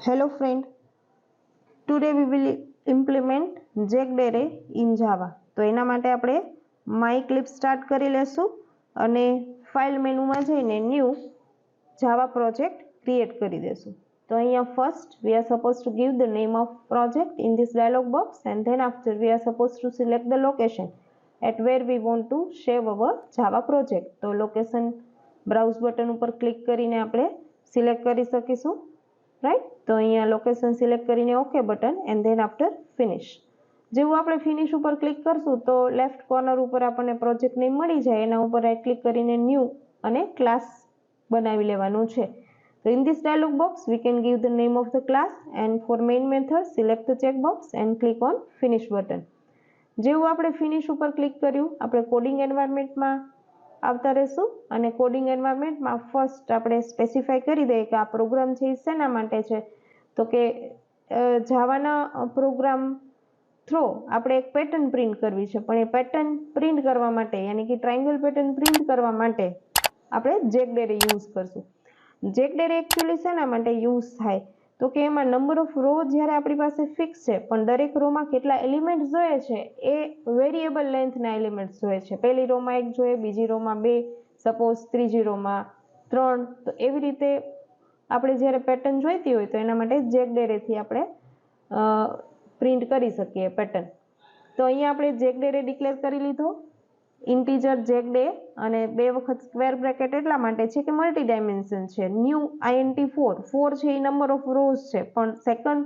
Hello friend, today we will implement jagged array in Java. તો એના માટે આપણે myclip સ્ટાર્ટ કરી લેશું અને ફાઇલ મેનુમાં જઈને ન્યૂ જાવા પ્રોજેક્ટ ક્રિએટ કરી દેશું. તો અહીંયા first we are supposed to give the name of project in this dialog box, and then after we are supposed to select the location at where we want to save our Java project. તો location browse button ઉપર click કરીને આપણે select કરી શકીશું, right. તો અહીંયા location select કરીને okay button and then after finish. જેવું આપણે ફિનિશ ઉપર ક્લિક કરશું તો લેફ્ટ કોર્નર ઉપર આપણને પ્રોજેક્ટ નેમ મળી જાય. એના ઉપર રાઈટ ક્લિક કરીને ન્યૂ અને ક્લાસ બનાવી લેવાનું છે. તો in this dialog box we can give the name of the class and for main method select the check box and click on finish button. જેવું આપણે ફિનિશ ઉપર ક્લિક કર્યું આપણે કોડિંગ એન્વાયરમેન્ટમાં આવતા રહેશું અને કોડિંગ એન્વાયરમેન્ટમાં ફર્સ્ટ આપણે સ્પેસિફાઈ કરી દઈએ કે આ પ્રોગ્રામ છે એ શેના માટે છે. તો કે જાવાના પ્રોગ્રામ થ્રો આપણે એક પેટર્ન પ્રિન્ટ કરવી છે, પણ એ પેટર્ન પ્રિન્ટ કરવા માટે યાની કે ટ્રાયંગલ પેટર્ન પ્રિન્ટ કરવા માટે આપણે જેગ્ડ એરે યુઝ કરશું. જેગ્ડ એરે એકચ્યુઅલી શેના માટે યુઝ થાય તો કે એમાં નંબર ઓફ રો જ્યારે આપણી પાસે ફિક્સ છે પણ દરેક રોમાં કેટલા એલિમેન્ટ્સ જોઈએ છે એ વેરિયેબલ લેન્થના એલિમેન્ટ્સ જોઈએ છે. પહેલી રોમાં એક જોઈએ, બીજી રોમાં બે, સપોઝ ત્રીજી રોમાં 3. તો એવી રીતે આપણે જ્યારે પેટર્ન જોઈતી હોય તો એના માટે જેગ્ડ એરેથી આપણે પ્રિન્ટ કરી શકીએ પેટર્ન. તો અહીંયા આપણે જેગ્ડ એરે ડિક્લેર કરી લીધો, ઇન્ટીજર જેગ્ડ એ, અને 2 વખત સ્ક્વેર બ્રેકેટ એટલા માટે છે કે મલ્ટી ડાયમેન્શન છે. ન્યૂ INT 4 છે એ નંબર ઓફ રોઝ છે, પણ સેકન્ડ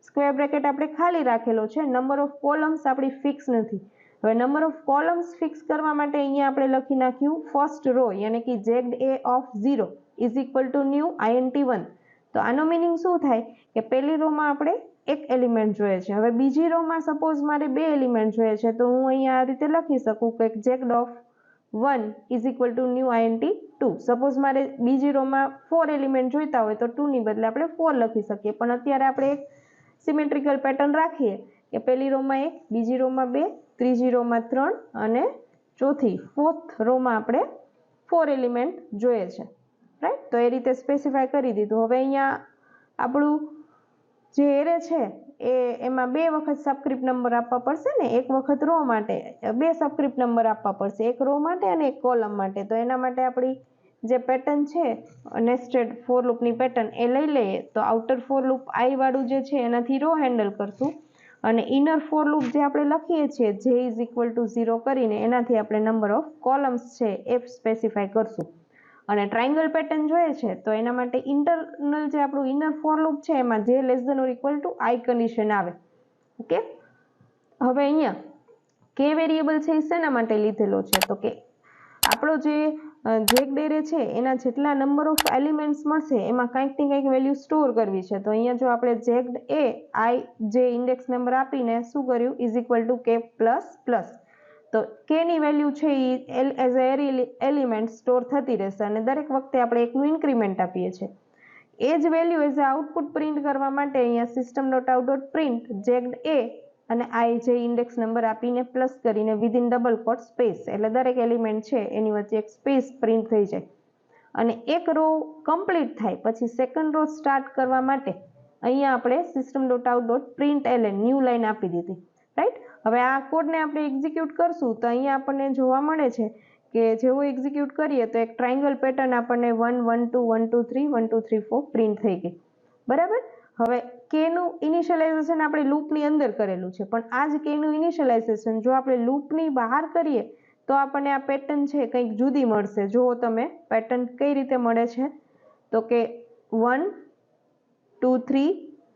સ્ક્વેર બ્રેકેટ આપણે ખાલી રાખેલો છે. નંબર ઓફ કોલમ્સ આપણી ફિક્સ નથી. હવે નંબર ઓફ કોલમ્સ ફિક્સ કરવા માટે અહીંયા આપણે લખી નાખ્યું ફર્સ્ટ રો યાની કે jagged a of 0 is equal to new INT 1. તો આનો મિનિંગ શું થાય કે પહેલી રોમાં આપણે એક એલિમેન્ટ જોઈએ છે, હવે બીજી રોમાં સપોઝ મારે 2 એલિમેન્ટ જોઈએ છે, તો હું અહીંયા આ રીતે લખી શકું કે jagged of 1 is equal to new INT 2. Suppose મારે બીજી રોમાં 4 એલિમેન્ટ જોઈતા હોય તો 2 ની બદલે આપણે 4 લખી શકીએ, પણ અત્યારે આપણે એક સિમેટ્રિકલ પેટર્ન રાખીએ કે પહેલી રોમાં 1, બીજી રોમાં 2, ત્રીજી રોમાં 3 અને ચોથી ફોર્થ રોમાં આપણે 4 એલિમેન્ટ જોઈએ છે, રાઈટ. તો એ રીતે સ્પેસિફાય કરી દીધું. હવે અહીંયા આપણું જે એરે છે એમાં 2 વખત સબસ્ક્રિપ્ટ નંબર આપવા પડશે ને, એક વખત રો માટે 2 સબસ્ક્રિપ્ટ નંબર આપવા પડશે, એક રો માટે અને એક કોલમ માટે. તો એના માટે આપણી જે પેટર્ન છે નેસ્ટેડ ફોર લૂપની પેટર્ન એ લઈ લઈએ. તો આઉટર ફોર લૂપ આઈ વાળું જે છે એનાથી રો હેન્ડલ કરશું અને ઇનર ફોર લૂપ જે આપણે લખીએ છીએ જે ઇઝ ઇક્વલ ટુ 0 કરીને એનાથી આપણે નંબર ઓફ કોલમ્સ છે એ સ્પેસિફાય કરશું. અને ટ્રાયંગલ પેટર્ન જોઈએ છે તો એના માટે ઇન્ટરનલ જે આપણું ઇનર ફોર લૂપ છે એમાં જે less than or equal to I condition આવે. ઓકે, હવે અહીંયા કે વેરિયેબલ છે એ શેના માટે લીધેલો છે તો કે આપણો જે જેગ્ડ એરે છે એના જેટલા નંબર ઓફ એલિમેન્ટ્સ મળશે એમાં કંઈક ને કંઈક વેલ્યુ સ્ટોર કરવી છે. તો અહીંયા જો આપણે જેગ્ડ એ આઈ જે ઇન્ડેક્સ નંબર આપીને શું કર્યું ઇઝ ઇક્વલ ટુ કે પ્લસ પ્લસ. તો કે ની વેલ્યુ છે એ એઝ અ એલિમેન્ટ સ્ટોર થતી રહેશે અને દરેક વખતે આપણે એકનું ઇન્ક્રીમેન્ટ આપીએ છીએ. એ જ value as a output print કરવા માટે અહીંયા system.out.print જેગ્ડ એ અને આઈ જે ઇન્ડેક્સ નંબર આપીને પ્લસ કરીને વિધિન ડબલ કોટ સ્પેસ, એટલે દરેક એલિમેન્ટ છે એની વચ્ચે એક સ્પેસ પ્રિન્ટ થઈ જાય. અને એક રો કમ્પ્લીટ થાય પછી સેકન્ડ રો સ્ટાર્ટ કરવા માટે અહીંયા આપણે system.out.println ન્યૂ લાઈન આપી દીધી, રાઈટ. હવે આ કોડને આપણે એક્ઝિક્યુટ કરશું તો અહીંયા આપણને જોવા મળે છે કે જેવું એક્ઝિક્યુટ કરીએ તો એક ટ્રાયંગલ પેટર્ન આપણને 1 1 2 1 2 3 1 2 3 4 પ્રિન્ટ થઈ ગઈ, બરાબર. હવે કેનું ઇનિશિયલાઇઝેશન આપણે લૂપની અંદર કરેલું છે, પણ આ જ કેનું ઇનિશિયલાઇઝેશન જો આપણે લૂપની બહાર કરીએ તો આપણને આ પેટર્ન છે કંઈક જુદી મળશે. જુઓ તમે પેટર્ન કઈ રીતે મળે છે તો કે 1 2 3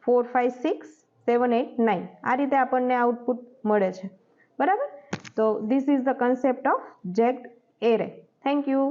4 5 6 7 8 9 આ રીતે આપણને આઉટપુટ મળે છે, બરાબર. તો this is the concept of jagged array. Thank you.